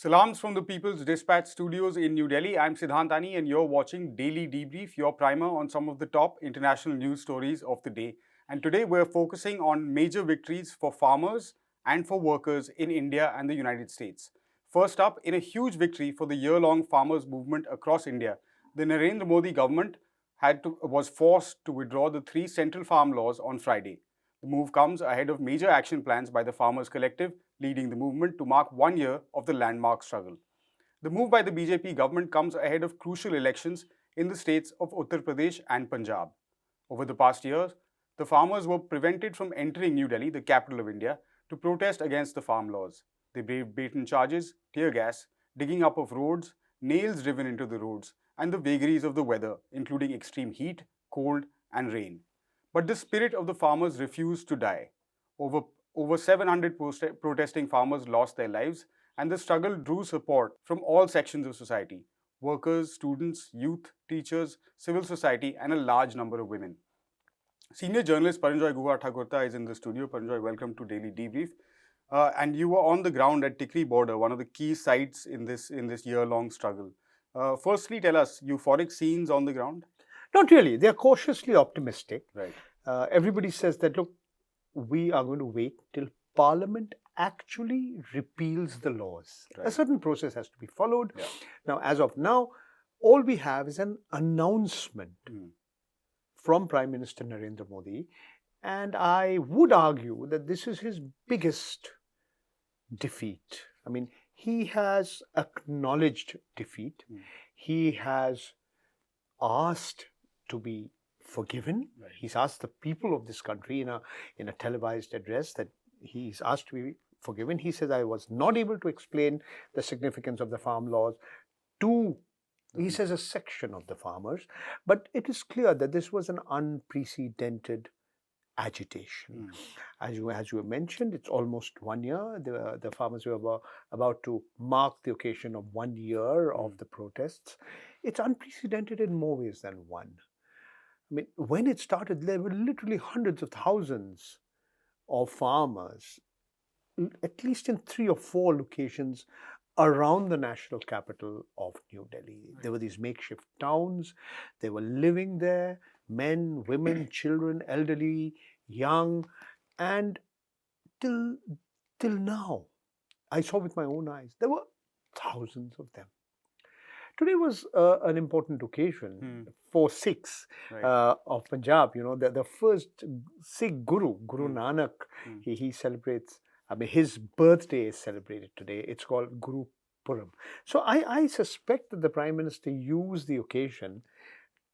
Salams from the People's Dispatch Studios in New Delhi. I'm Siddhantani and you're watching Daily Debrief, your primer on some of the top international news stories of the day. And today we're focusing on major victories for farmers and for workers in India and the United States. First up, in a huge victory for the year-long farmers' movement across India, the Narendra Modi government was forced to withdraw the 3 central farm laws on Friday. The move comes ahead of major action plans by the Farmers Collective, leading the movement to mark 1 year of the landmark struggle. The move by the BJP government comes ahead of crucial elections in the states of Uttar Pradesh and Punjab. Over the past years, the farmers were prevented from entering New Delhi, the capital of India, to protest against the farm laws. They braved beaten charges, tear gas, digging up of roads, nails driven into the roads, and the vagaries of the weather, including extreme heat, cold, and rain. But the spirit of the farmers refused to die. Over 700 protesting farmers lost their lives, and the struggle drew support from all sections of society: workers, students, youth, teachers, civil society, and a large number of women. Senior journalist Paranoia Guha is in the studio. Paranoia, welcome to Daily Debrief. And you were on the ground at Tikri border, one of the key sites in this year-long struggle. Firstly, tell us, euphoric scenes on the ground? Not really. They are cautiously optimistic. Right. Everybody says that, look, we are going to wait till Parliament actually repeals the laws. Right. A certain process has to be followed. Yeah. Now, as of now, all we have is an announcement from Prime Minister Narendra Modi. And I would argue that this is his biggest defeat. I mean, he has acknowledged defeat. He has asked to be forgiven. Right. He's asked the people of this country in a televised address that he's asked to be forgiven. He says, I was not able to explain the significance of the farm laws to, he says, a section of the farmers. But it is clear that this was an unprecedented agitation. As you mentioned, it's almost 1 year. The farmers were about to mark the occasion of 1 year of the protests. It's unprecedented in more ways than one. I mean, when it started, there were literally hundreds of thousands of farmers, at least in 3 or 4 locations around the national capital of New Delhi. Right. There were these makeshift towns. They were living there, men, women, children, elderly, young, and till now, I saw with my own eyes, there were thousands of them. Today was an important occasion for Sikhs of Punjab. You know, the first Sikh Guru Nanak, he celebrates, I mean, his birthday is celebrated today. It's called Guru Purab. So I suspect that the Prime Minister used the occasion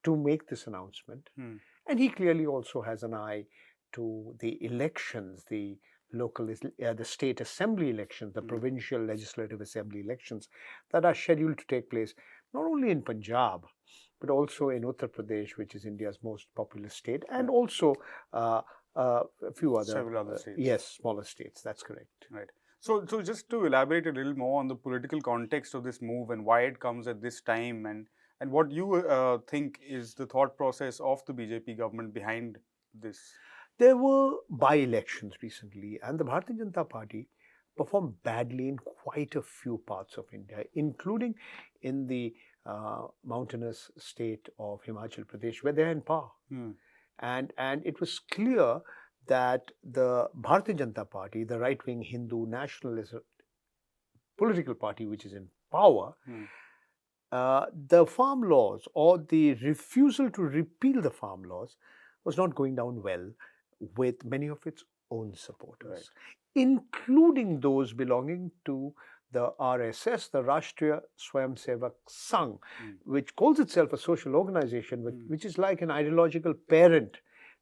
to make this announcement. And he clearly also has an eye to the elections, the state assembly elections, the provincial legislative assembly elections that are scheduled to take place not only in Punjab, but also in Uttar Pradesh, which is India's most populous state, and also a few other, several other states. Yes, smaller states. That's correct. Right. So just to elaborate a little more on the political context of this move and why it comes at this time, and what you think is the thought process of the BJP government behind this. There were by-elections recently, and the Bharatiya Janata Party performed badly in quite a few parts of India, including in the mountainous state of Himachal Pradesh, where they're in power. And it was clear that the Bharatiya Janata Party, the right-wing Hindu nationalist political party which is in power, the farm laws or the refusal to repeal the farm laws was not going down well with many of its own supporters, including those belonging to the RSS, the Rashtriya Swayamsevak Sangh, which calls itself a social organization, which is like an ideological parent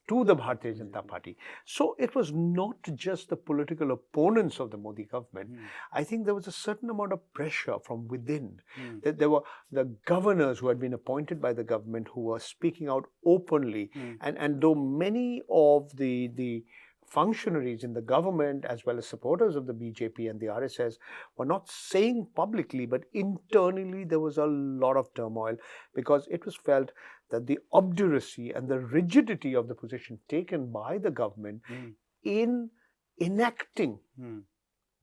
to the Bharatiya Janata Party. So it was not just the political opponents of the Modi government. I think there was a certain amount of pressure from within. There were the governors who had been appointed by the government who were speaking out openly. And though many of the functionaries in the government, as well as supporters of the BJP and the RSS, were not saying publicly, but internally there was a lot of turmoil, because it was felt that the obduracy and the rigidity of the position taken by the government in enacting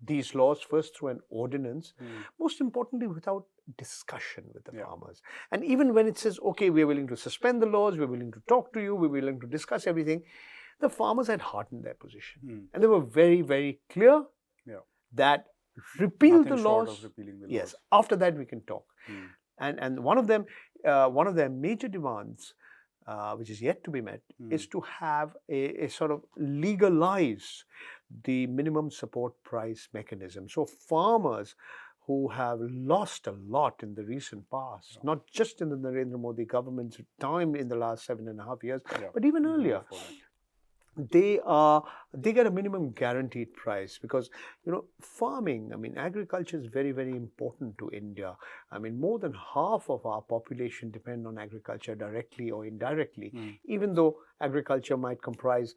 these laws first through an ordinance, most importantly without discussion with the farmers. And even when it says, okay, we're willing to suspend the laws, we're willing to talk to you, we're willing to discuss everything, the farmers had hardened their position. And they were very, very clear that repeal the laws. Yes, after that we can talk. And one of their major demands, which is yet to be met, is to have a sort of legalize the minimum support price mechanism. So farmers who have lost a lot in the recent past, not just in the Narendra Modi government's time in the last 7.5 years, but even earlier, they get a minimum guaranteed price, because farming, I mean, agriculture is very, very important to India. I mean, more than half of our population depend on agriculture directly or indirectly, even though agriculture might comprise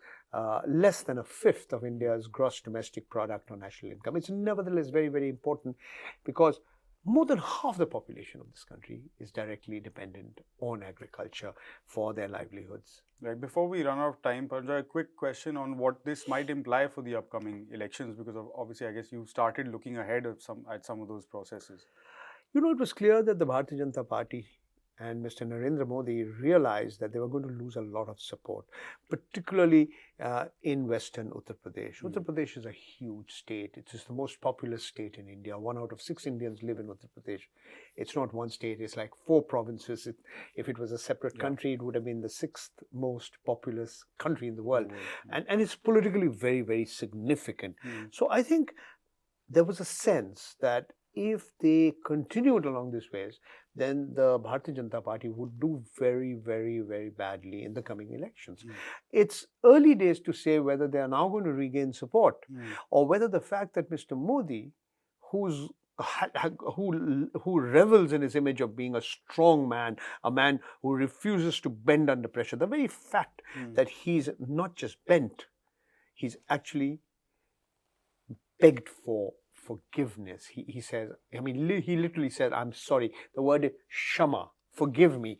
less than a fifth of India's gross domestic product or national income. It's nevertheless very, very important, because more than half the population of this country is directly dependent on agriculture for their livelihoods. Right. Before we run out of time, Paranoia, a quick question on what this might imply for the upcoming elections, because obviously I guess you started looking ahead at some of those processes. It was clear that the Bharatiya Janata Party and Mr. Narendra Modi realized that they were going to lose a lot of support, particularly in western Uttar Pradesh. Uttar Pradesh is a huge state. It is the most populous state in India. 1 out of 6 Indians live in Uttar Pradesh. It's not one state, it's like 4 provinces. If it was a separate country, it would have been the 6th most populous country in the world. And it's politically very, very significant. So I think there was a sense that if they continued along these ways, then the Bharatiya Janata Party would do very, very, very badly in the coming elections. It's early days to say whether they are now going to regain support, or whether the fact that Mr. Modi, who revels in his image of being a strong man, a man who refuses to bend under pressure, the very fact that he's not just bent, he's actually begged for forgiveness. He says, I mean, he literally said, I'm sorry. The word Shama, forgive me,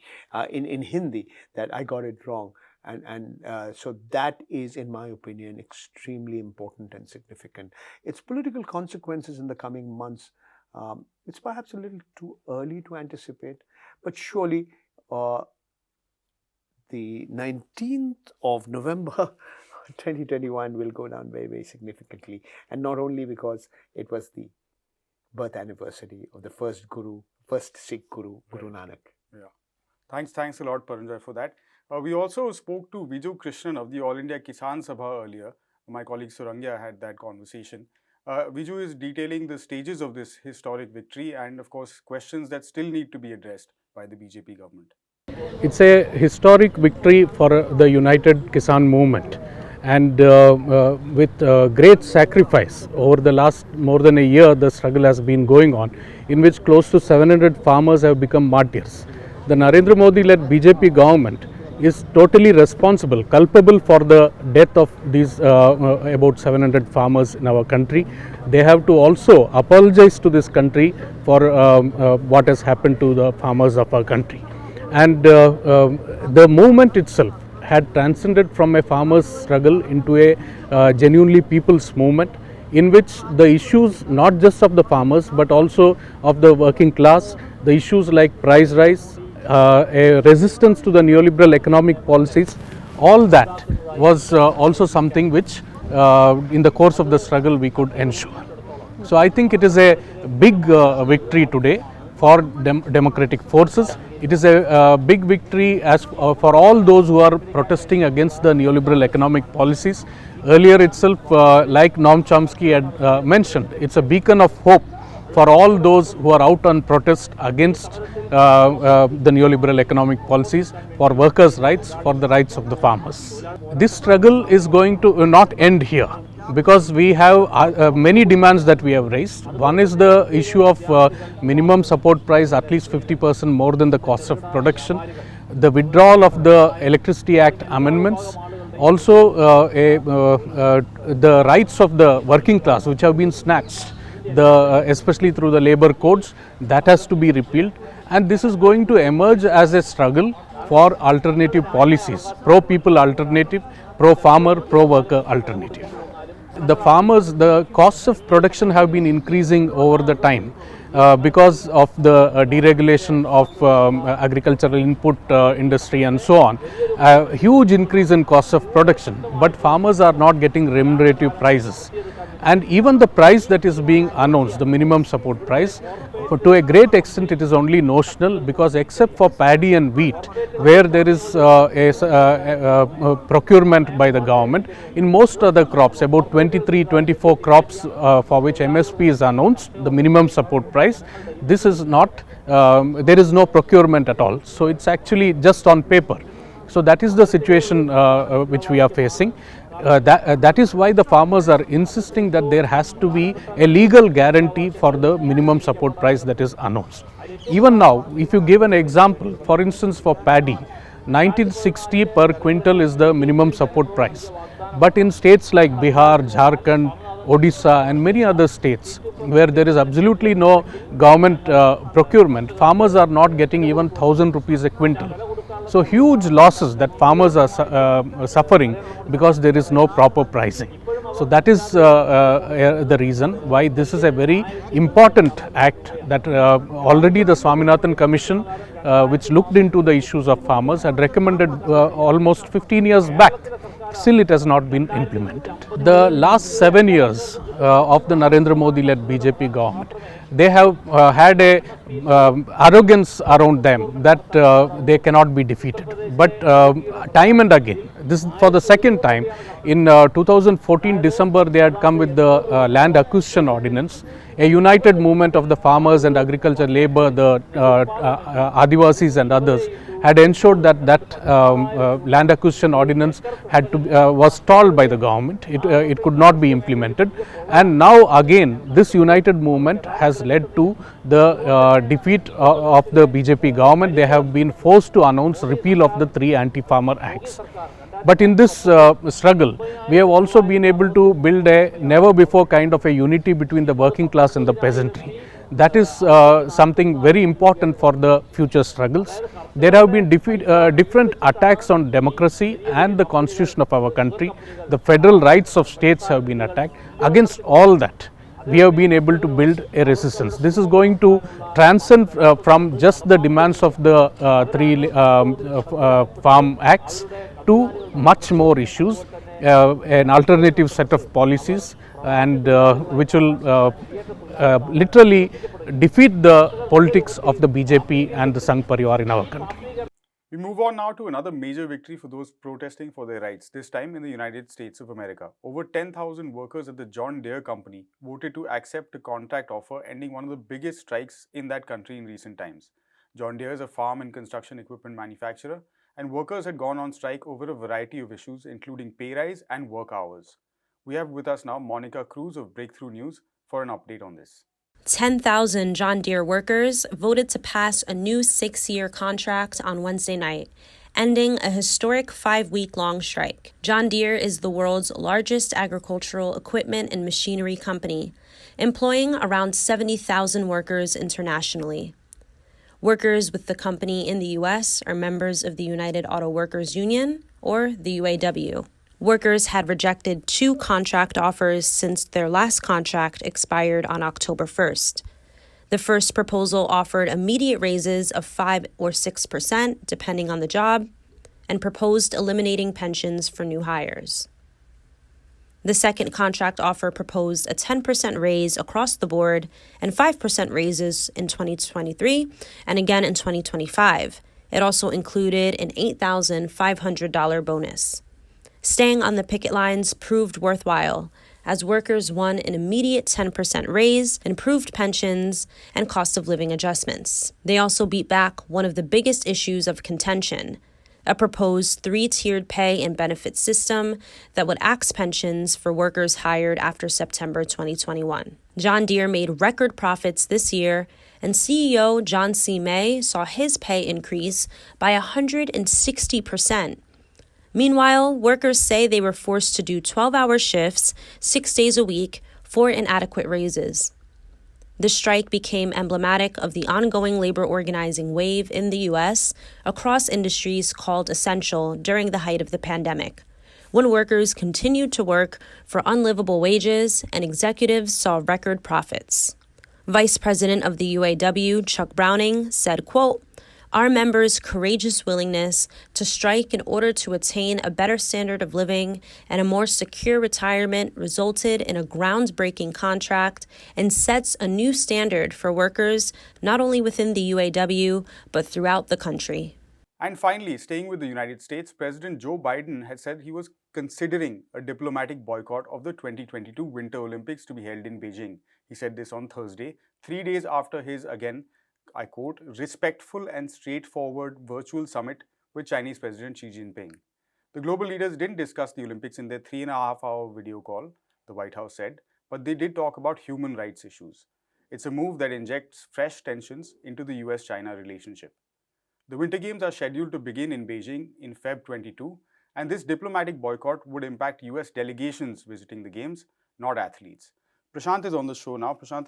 in Hindi, that I got it wrong. And so that is, in my opinion, extremely important and significant. Its political consequences in the coming months, it's perhaps a little too early to anticipate, but surely the 19th of November 2021 will go down very, very significantly. And not only because it was the birth anniversary of the first Sikh Guru, Guru Nanak. Yeah. Thanks a lot, Paranoia, for that. We also spoke to Viju Krishnan of the All India Kisan Sabha earlier. My colleague Surangya had that conversation. Viju is detailing the stages of this historic victory and, of course, questions that still need to be addressed by the BJP government. It's a historic victory for the United Kisan movement. And with great sacrifice over the last more than a year, the struggle has been going on, in which close to 700 farmers have become martyrs. The Narendra Modi led BJP government is totally responsible, culpable for the death of these about 700 farmers in our country. They have to also apologize to this country for what has happened to the farmers of our country. And the movement itself had transcended from a farmer's struggle into a genuinely people's movement, in which the issues not just of the farmers but also of the working class, the issues like price rise, a resistance to the neoliberal economic policies, all that was also something which in the course of the struggle we could ensure. So I think it is a big victory today for democratic forces. It is a big victory as for all those who are protesting against the neoliberal economic policies. Earlier itself, like Noam Chomsky had mentioned, it's a beacon of hope for all those who are out on protest against the neoliberal economic policies, for workers' rights, for the rights of the farmers. This struggle is going to not end here, because we have many demands that we have raised. One is the issue of minimum support price, at least 50% more than the cost of production, the withdrawal of the Electricity Act amendments, also the rights of the working class which have been snatched, especially through the labor codes, that has to be repealed. And this is going to emerge as a struggle for alternative policies, pro-people alternative, pro-farmer, pro-worker alternative. the farmers, the costs of production have been increasing over the time because of the deregulation of agricultural input industry and so on. Huge increase in costs of production, but farmers are not getting remunerative prices. And even the price that is being announced, the minimum support price, to a great extent it is only notional, because except for paddy and wheat, where there is a procurement by the government, in most other crops, about 24 crops for which MSP is announced, the minimum support price, this is not, there is no procurement at all. So it's actually just on paper. So that is the situation which we are facing. That is why the farmers are insisting that there has to be a legal guarantee for the minimum support price that is announced. Even now, if you give an example, for instance for paddy, 1960 per quintal is the minimum support price. But in states like Bihar, Jharkhand, Odisha and many other states where there is absolutely no government procurement, farmers are not getting even 1,000 rupees a quintal. So huge losses that farmers are suffering because there is no proper pricing. So that is the reason why this is a very important act that already the Swaminathan Commission, which looked into the issues of farmers, had recommended almost 15 years back. Still it has not been implemented. The last 7 years of the Narendra Modi led BJP government, they have had a arrogance around them that they cannot be defeated. But time and again, this is for the second time, in 2014 December they had come with the land acquisition ordinance, a united movement of the farmers and agriculture labor, the Adivasis and others, had ensured that land acquisition ordinance had to was stalled by the government. It could not be implemented, and now again this united movement has led to the defeat of the BJP government. They have been forced to announce repeal of the 3 anti-farmer acts. But in this struggle, we have also been able to build a never before kind of a unity between the working class and the peasantry. That is something very important for the future struggles. There have been different attacks on democracy and the constitution of our country. The federal rights of states have been attacked. Against all that, we have been able to build a resistance. This is going to transcend from just the demands of the 3 farm acts to much more issues, an alternative set of policies, and which will literally defeat the politics of the BJP and the Sangh Parivar in our country. We move on now to another major victory for those protesting for their rights, this time in the United States of America. Over 10,000 workers at the John Deere company voted to accept a contract offer, ending one of the biggest strikes in that country in recent times. John Deere is a farm and construction equipment manufacturer, and workers had gone on strike over a variety of issues, including pay rise and work hours. We have with us now Monica Cruz of Breakthrough News for an update on this. 10,000 John Deere workers voted to pass a new 6-year contract on Wednesday night, ending a historic 5-week-long strike. John Deere is the world's largest agricultural equipment and machinery company, employing around 70,000 workers internationally. Workers with the company in the U.S. are members of the United Auto Workers Union, or the UAW. Workers had rejected 2 contract offers since their last contract expired on October 1st. The first proposal offered immediate raises of 5 or 6%, depending on the job, and proposed eliminating pensions for new hires. The second contract offer proposed a 10% raise across the board and 5% raises in 2023 and again in 2025. It also included an $8,500 bonus. Staying on the picket lines proved worthwhile, as workers won an immediate 10% raise, improved pensions, and cost of living adjustments. They also beat back one of the biggest issues of contention, a proposed 3-tiered pay and benefit system that would axe pensions for workers hired after September 2021. John Deere made record profits this year, and CEO John C. May saw his pay increase by 160%. Meanwhile, workers say they were forced to do 12-hour shifts 6 days a week for inadequate raises. The strike became emblematic of the ongoing labor organizing wave in the U.S. across industries called essential during the height of the pandemic, when workers continued to work for unlivable wages and executives saw record profits. Vice President of the UAW, Chuck Browning, said, quote, "Our members' courageous willingness to strike in order to attain a better standard of living and a more secure retirement resulted in a groundbreaking contract and sets a new standard for workers not only within the UAW, but throughout the country." And finally, staying with the United States, President Joe Biden had said he was considering a diplomatic boycott of the 2022 Winter Olympics to be held in Beijing. He said this on Thursday, 3 days after his, again, I quote, "respectful and straightforward virtual summit with Chinese President Xi Jinping." The global leaders didn't discuss the Olympics in their 3.5-hour video call, the White House said, but they did talk about human rights issues. It's a move that injects fresh tensions into the US-China relationship. The Winter Games are scheduled to begin in Beijing in Feb 22, and this diplomatic boycott would impact US delegations visiting the Games, not athletes. Prashant is on the show now. Prashant,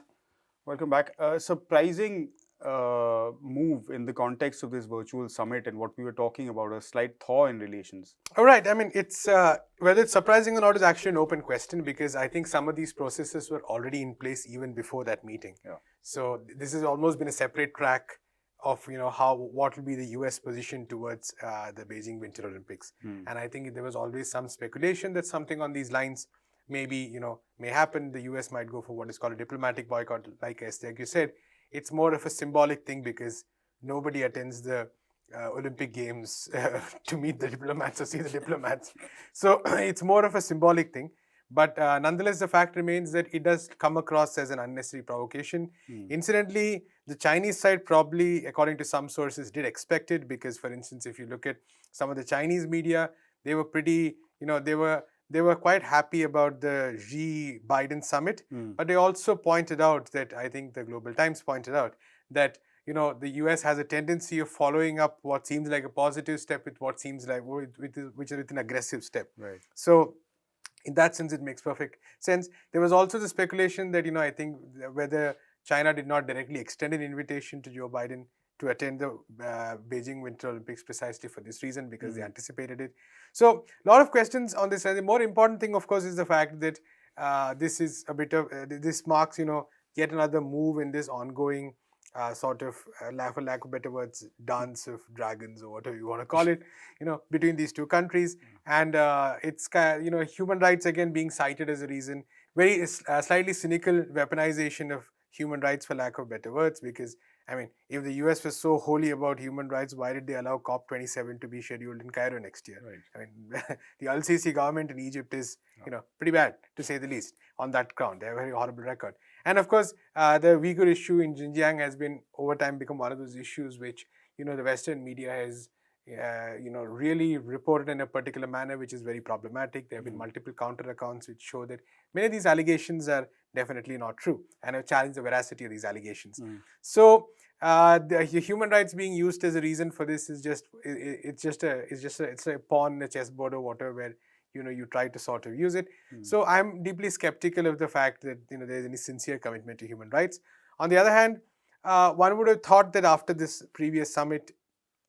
welcome back. A surprising move in the context of this virtual summit and what we were talking about, a slight thaw in relations. All right. I mean, it's whether it's surprising or not is actually an open question, because I think some of these processes were already in place even before that meeting. Yeah. So this has almost been a separate track of what will be the US position towards the Beijing Winter Olympics. And I think there was always some speculation that something on these lines maybe may happen. The US might go for what is called a diplomatic boycott. Like you said, it's more of a symbolic thing because nobody attends the Olympic Games to meet the diplomats or see the diplomats. So it's more of a symbolic thing. But nonetheless, the fact remains that it does come across as an unnecessary provocation. Incidentally, the Chinese side probably, according to some sources, did expect it because, for instance, if you look at some of the Chinese media, they were pretty, they were quite happy about the Xi-Biden summit. But they also pointed out that, I think the Global Times pointed out, that the US has a tendency of following up what seems like a positive step with what seems like which is with an aggressive step. Right. So in that sense, it makes perfect sense. There was also the speculation that, I think whether China did not directly extend an invitation to Joe Biden to attend the Beijing Winter Olympics precisely for this reason, because they anticipated it. So a lot of questions on this. And the more important thing, of course, is the fact that this is a bit of, this marks, yet another move in this ongoing sort of, for lack of better words, dance of dragons or whatever you want to call it, between these two countries. And it's, human rights again being cited as a reason, very slightly cynical weaponization of human rights, for lack of better words, because, I mean, if the US was so holy about human rights, why did they allow COP27 to be scheduled in Cairo next year? Right. I mean, the Al-Sisi government in Egypt is, pretty bad, to say the least, on that ground. They have a very horrible record. And of course, the Uyghur issue in Xinjiang has been, over time, become one of those issues which, the Western media has, really reported in a particular manner, which is very problematic. There have been multiple counter accounts which show that many of these allegations are definitely not true and have challenged the veracity of these allegations. So the human rights being used as a reason for this is it's a pawn in a chessboard or whatever, where you try to sort of use it. So I'm deeply skeptical of the fact that there's any sincere commitment to human rights. On the other hand, one would have thought that after this previous summit,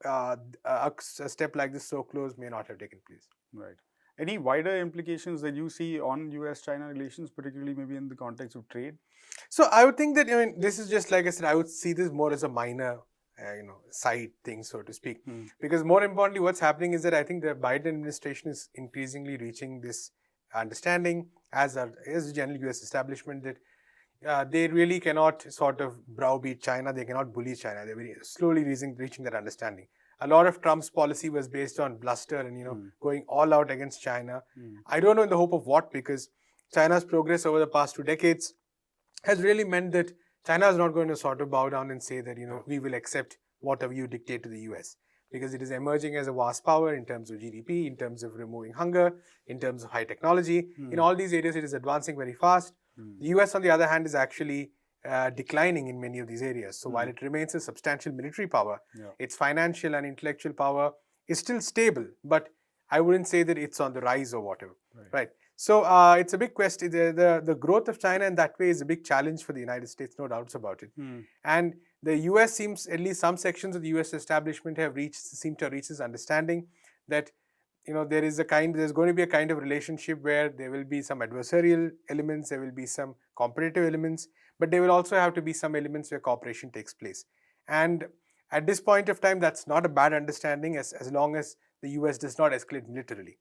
a step like this so close may not have taken place. Right. Any wider implications that you see on US-China relations, particularly maybe in the context of trade? So I would think that, this is just, like I said, I would see this more as a minor, side thing, so to speak. Because more importantly, what's happening is that I think the Biden administration is increasingly reaching this understanding, as the general US establishment, that they really cannot sort of browbeat China. They cannot bully China. They're very slowly reaching that understanding. A lot of Trump's policy was based on bluster and, going all out against China. I don't know in the hope of what, because China's progress over the past 2 decades has really meant that China is not going to sort of bow down and say that, we will accept whatever you dictate to the US. Because it is emerging as a vast power in terms of GDP, in terms of removing hunger, in terms of high technology. In all these areas, it is advancing very fast. The US, on the other hand, is actually declining in many of these areas. So while it remains a substantial military power, its financial and intellectual power is still stable. But I wouldn't say that it's on the rise or whatever. Right. So it's a big question. The growth of China in that way is a big challenge for the United States, no doubts about it. And the US seems, at least some sections of the US establishment seem to have reached this understanding that there's going to be a kind of relationship where there will be some adversarial elements, there will be some competitive elements, but there will also have to be some elements where cooperation takes place. And at this point of time, that's not a bad understanding as long as the US does not escalate militarily.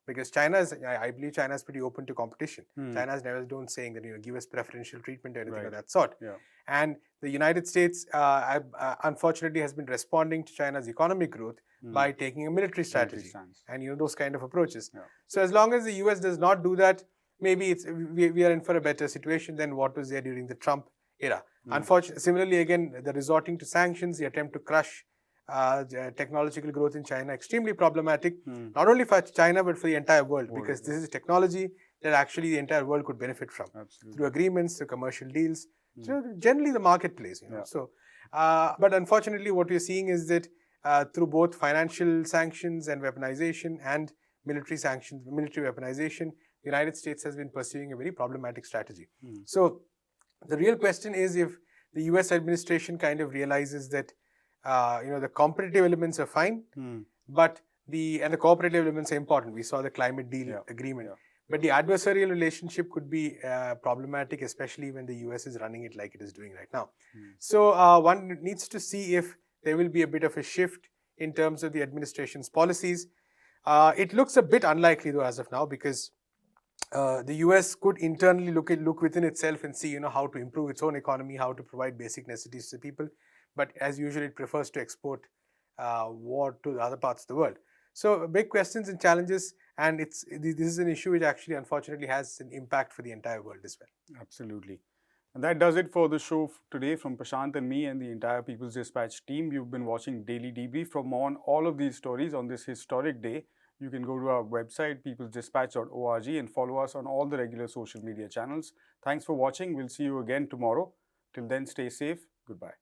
Because I believe China is pretty open to competition. China's never done saying that, give us preferential treatment or anything of that sort. Yeah. And the United States, unfortunately, has been responding to China's economic growth by taking a military strategy and those kind of approaches. Yeah. So as long as the US does not do that, maybe we are in for a better situation than what was there during the Trump era. Unfortunately, similarly, again, the resorting to sanctions, the attempt to crush technological growth in China, extremely problematic, not only for China but for the entire world, because this is technology that actually the entire world could benefit from through agreements, through commercial deals, through generally the marketplace. So, but unfortunately, what we're seeing is that through both financial sanctions and weaponization and military sanctions, military weaponization, the United States has been pursuing a very problematic strategy. So, the real question is if the US administration kind of realizes that the competitive elements are fine, but the cooperative elements are important. We saw the climate deal agreement, but the adversarial relationship could be problematic, especially when the US is running it like it is doing right now. So one needs to see if there will be a bit of a shift in terms of the administration's policies. It looks a bit unlikely though as of now, because the US could internally look within itself and see how to improve its own economy, how to provide basic necessities to people. But as usual, it prefers to export war to the other parts of the world. So big questions and challenges, and this is an issue which actually unfortunately has an impact for the entire world as well. Absolutely. And that does it for the show today. From Prashant and me and the entire People's Dispatch team, you've been watching Daily Debrief. For more on all of these stories on this historic day, you can go to our website, peoplesdispatch.org, and follow us on all the regular social media channels. Thanks for watching. We'll see you again tomorrow. Till then, stay safe. Goodbye.